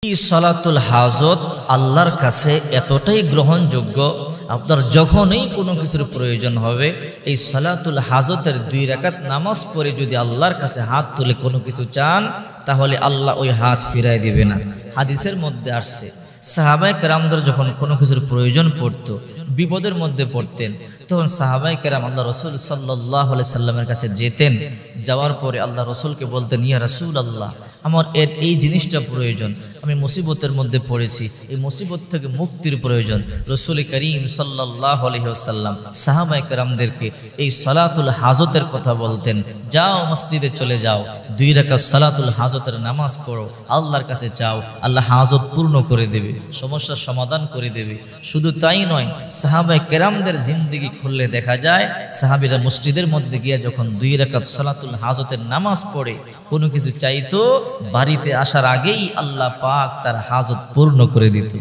এই সালাতুল হাজত আল্লাহর কাছে এতটাই গ্রহণযোগ্য, আপনার যখনই কোনো কিছুর প্রয়োজন হবে এই সালাতুল হাজতের 2 রাকাত নামাজ পড়ে যদি আল্লাহর কাছে হাত তুলে কোনো কিছু চান তাহলে আল্লাহ ওই হাত ফিরায় দিবে না। হাদিসের মধ্যে আসছে সাহাবায়ে কেরামদের যখন কোনো কিছুর প্রয়োজন পড়তো, বিপদের মধ্যে পড়তেন, তখন সাহাবায়ে কেরাম আল্লাহ রসুল সাল্লাল্লাহু আলাইহি সাল্লামের কাছে যেতেন। যাওয়ার পরে আল্লাহ রসুলকে বলতেন, ইয়া রাসূলুল্লাহ, আমার এই জিনিসটা প্রয়োজন, আমি মুসিবতের মধ্যে পড়েছি, এই মুসিবত থেকে মুক্তির প্রয়োজন। রসুল করিম সাল্লাল্লাহু আলাইহি ওয়াসাল্লাম সাহাবায়ে কেরামদেরকে এই সালাতুল হাজতের কথা বলতেন, যাও মসজিদে চলে যাও, 2 রাকাত সালাতুল হাজতের নামাজ পড়ো, আল্লাহর কাছে চাও, আল্লাহ হাজত পূর্ণ করে দেবে, সমস্যার সমাধান করে দেবে। শুধু তাই নয়, সাহাবায়ে কেরামদের জিন্দেগি খুললে দেখা যায় সাহাবীরা মসজিদের মধ্যে গিয়ে যখন 2 রাকাত সালাতুল হাজতের নামাজ পড়ে কোনো কিছু চাইতো, বাড়িতে আসার আগেই আল্লাহ পাক তার হাজত পূর্ণ করে দিত।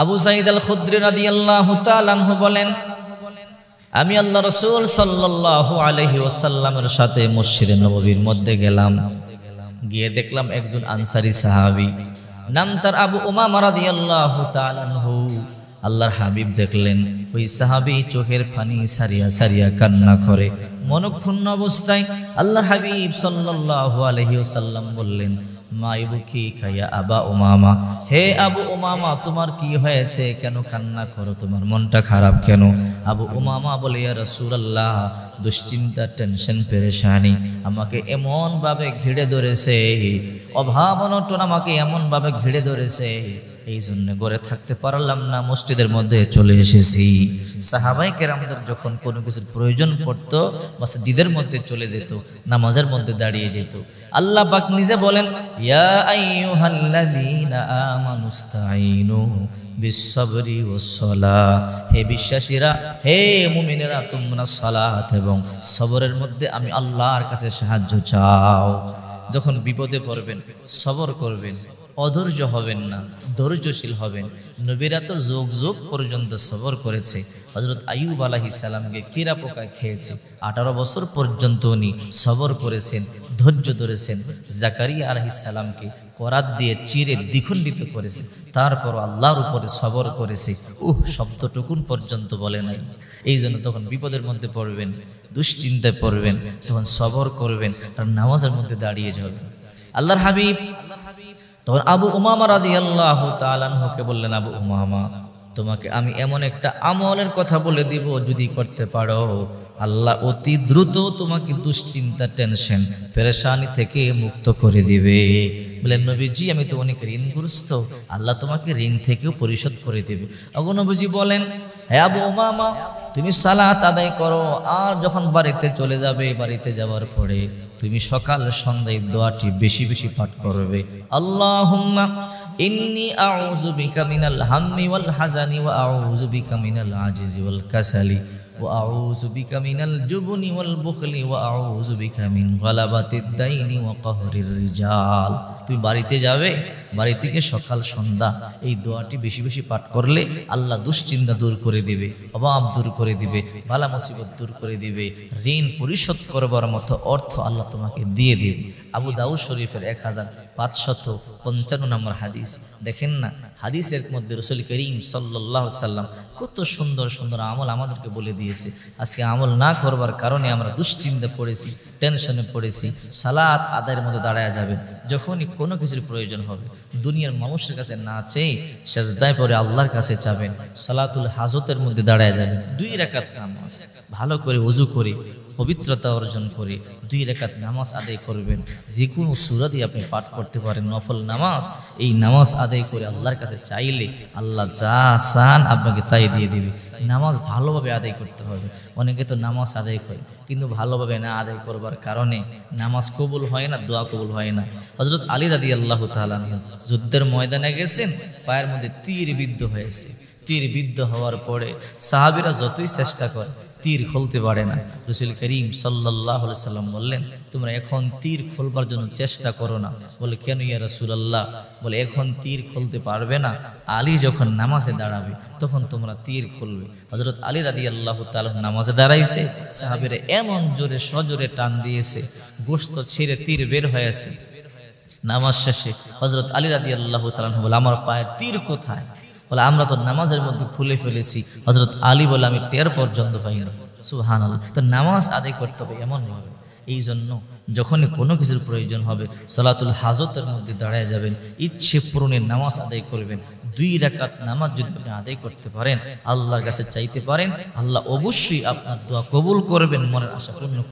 আবু সাঈদ আল খুদরি রাদিয়াল্লাহু তাআলা আনহু বলেন, আমি আল্লাহ রাসূল সাল্লাল্লাহু আলাইহি ওয়াসাল্লামের সাথে মসজিদে নববীর মধ্যে গেলাম, গিয়ে দেখলাম একজন আনসারী সাহাবী, নাম তার আবু উমামা রাদিয়াল্লাহু তাআলা আনহু। আল্লাহর হাবিব দেখলেন ওই সাহাবী চোখের পানি সারিয়া সারিয়া কান্না করে, মনক্ষুণ্ণ অবস্থায় আল্লাহর হাবিব সাল্লাল্লাহু আলাইহি ওয়াসাল্লাম বললেন, মা ইবুকিকা ইয়া আবা উমামা, হে আবু উমামা, তোমার কি হয়েছে, কেন কান্না করো, তোমার মনটা খারাপ কেন? আবু উমামা বলে, ইয়া রাসূলুল্লাহ, দুশ্চিন্তা, টেনশন, পেরেশানি আমাকে এমন ভাবে ঘিরে ধরেছে, অভাব অনটন আমাকে এমন ভাবে ঘিরে ধরেছে, এই জন্য ঘরে থাকতে পারলাম না, মসজিদের মধ্যে চলে এসেছি। সাহাবায়ে কেরামদের যখন কোনো কিছুর প্রয়োজন পড়তো মসজিদের মধ্যে চলে যেত, নামাজের মধ্যে দাঁড়িয়ে যেত। আল্লাহ পাক নিজে বলেন, ইয়া আইয়ুহাল্লাযীনা আমানুস্তাঈনু বিসসবরি ওয়াসসালাহ, হে বিশ্বাসীরা, হে মুমিনেরা, তোমরা সালাত এবং সবরের মধ্যে আমি আল্লাহর কাছে সাহায্য চাও। যখন বিপদে পড়বেন সবর করবেন, অধৈর্য হবেন না, ধৈর্যশীল হবেন। নবীরা তো যুগ যুগ পর্যন্ত সবর করেছে। হযরত আইয়ুব আলাইহিস সালামকে কীরা পোকা খেয়েছে, 18 বছর পর্যন্ত উনি সবর করেছেন, ধৈর্য ধরেছেন। জাকারিয়া আলাইহিস সালামকে করাত দিয়ে চিরে দ্বিখণ্ডিত করেছে, তারপর আল্লাহর উপরে সবর করেছে, শব্দটুকুন পর্যন্ত বলে নাই। এই জন্য তখন বিপদের মধ্যে পড়বেন, দুশ্চিন্তায় পড়বেন, তখন সবর করবেন, তার নামাজের মধ্যে দাঁড়িয়ে যাবেন। আল্লাহর হাবিব তখন আবু উমামা রাদিয়াল্লাহু তাআলা আনহুকে বললেন, আবু উমামা, তোমাকে আমি এমন একটা আমলের কথা বলে দিব, যদি করতে পারো আল্লাহ অতি দ্রুত তোমাকে দুশ্চিন্তা, টেনশন, পেরেশানি থেকে মুক্ত করে দিবে। বলেন, নবীজি, আমি তো অনেক ঋণগ্রস্ত, আল্লাহ তোমাকে ঋণ থেকেও পরিশোধ করে দেবে। ওগো নবীজি বলেন, হে আবু উমামা, তুমি সালাত আদায় করো, আর যখন বাড়িতে চলে যাবে, বাড়িতে যাওয়ার পরে তুমি সকাল সন্ধ্যায় দোয়াটি বেশি বেশি পাঠ করবে। আল্লাহুম্মা ইন্নী আউযু বিকা মিনাল হাম্মি ওয়াল হাযানি ওয়া আউযু বিকা মিনাল আজিজি ওয়াল কাসালি ওয়া আউযু বিকা মিনাল জুবনি ওয়াল বুখলি ওয়া আউযু বিকা মিন গালাবাতিদ দাইনি ওয়া কাহরির রিজাল। তুমি বাড়িতে যাবে, বাড়ি থেকে সকাল সন্ধ্যা এই দোয়াটি বেশি বেশি পাঠ করলে আল্লাহ দুশ্চিন্তা দূর করে দিবে, অভাব দূর করে দিবে, বালা মুসিবত দূর করে দিবে, ঋণ পরিশোধ করবার মতো অর্থ আল্লাহ তোমাকে দিয়ে দিবে। আবু দাউদ শরীফের 1555 নম্বর হাদিস। দেখেন না, হাদিসের মধ্যে রাসূল করিম সাল্লাল্লাহু আলাইহি সাল্লাম কত সুন্দর সুন্দর আমল আমাদেরকে বলে দিয়েছে। আজকে আমল না করবার কারণে আমরা দুশ্চিন্তা পড়েছি, টেনশনে পড়েছি। সালাত আদায়ের মধ্যে দাঁড়ায় যাবেন, যখনই কোনো কিছুর প্রয়োজন হবে দুনিয়ার মানুষের কাছে না চেয়ে সেজদায় পড়ে আল্লাহর কাছে চাবেন, সালাতুল হাজতের মধ্যে দাঁড়ায় যাবেন। 2 রাকাত নামাজ ভালো করে ওযু করে পবিত্রতা অর্জন করে 2 রাকাত নামাজ আদায় করবেন। যে কোনো সূরা দিয়ে আপনি পাঠ করতে পারেন, নফল নামাজ। এই নামাজ আদায় করে আল্লাহর কাছে চাইলে আল্লাহ যা চান আপনাকে তাই দিয়ে দিবে। নামাজ ভালোভাবে আদায় করতে হবে। অনেকে তো নামাজ আদায় করে কিন্তু ভালোভাবে না আদায় করবার কারণে নামাজ কবুল হয় না, দোয়া কবুল হয় না। হযরত আলী রাদিয়াল্লাহু তাআলা যুদ্ধের ময়দানে গেছেন, পায়ের মধ্যে তীর বিদ্ধ হয়েছে। তীর বিদ্ধ হওয়ার পরে সাহাবীরা যতই চেষ্টা করে তীর খুলতে পারে না। রাসূল করিম সাল্লাল্লাহু আলাইহি সাল্লাম বললেন, তোমরা এখন তীর খুলবার জন্য চেষ্টা করো না। বলে, কেন ইয়া রাসূলুল্লাহ? বলে, এখন তীর খুলতে পারবে না, আলী যখন নামাজে দাঁড়াবে তখন তোমরা তীর খুলবে। হযরত আলী রাদিয়াল্লাহু তাআলা নামাজে দাঁড়াইছে, সাহাবীরা এমন জোরে সজোরে টান দিয়েছে, গোশত ছিঁড়ে তীর বের হয়েছে। নামাজ শেষে হযরত আলী রাদিয়াল্লাহু তাআলা বলে, আমার পায়ের তীর কোথায়? বলে, আমরা তো নামাজের মধ্যে খুলে ফেলেছি। হযরত আলী বলে, আমি টের পর্যন্ত পাইনি। সুবহানাল্লাহ। তো নামাজ আদায় করতে হবে এমনভাবে। এই জন্য যখনই কোনো কিছুর প্রয়োজন হবে সালাতুল হাজতের মধ্যে দাঁড়ায় যাবেন, ইচ্ছে পূরণের নামাজ আদায় করবেন। 2 রাকাত নামাজ যদি আপনি আদায় করতে পারেন, আল্লাহর কাছে চাইতে পারেন, আল্লাহ অবশ্যই আপনার দোয়া কবুল করবেন, মনের আশা পূর্ণ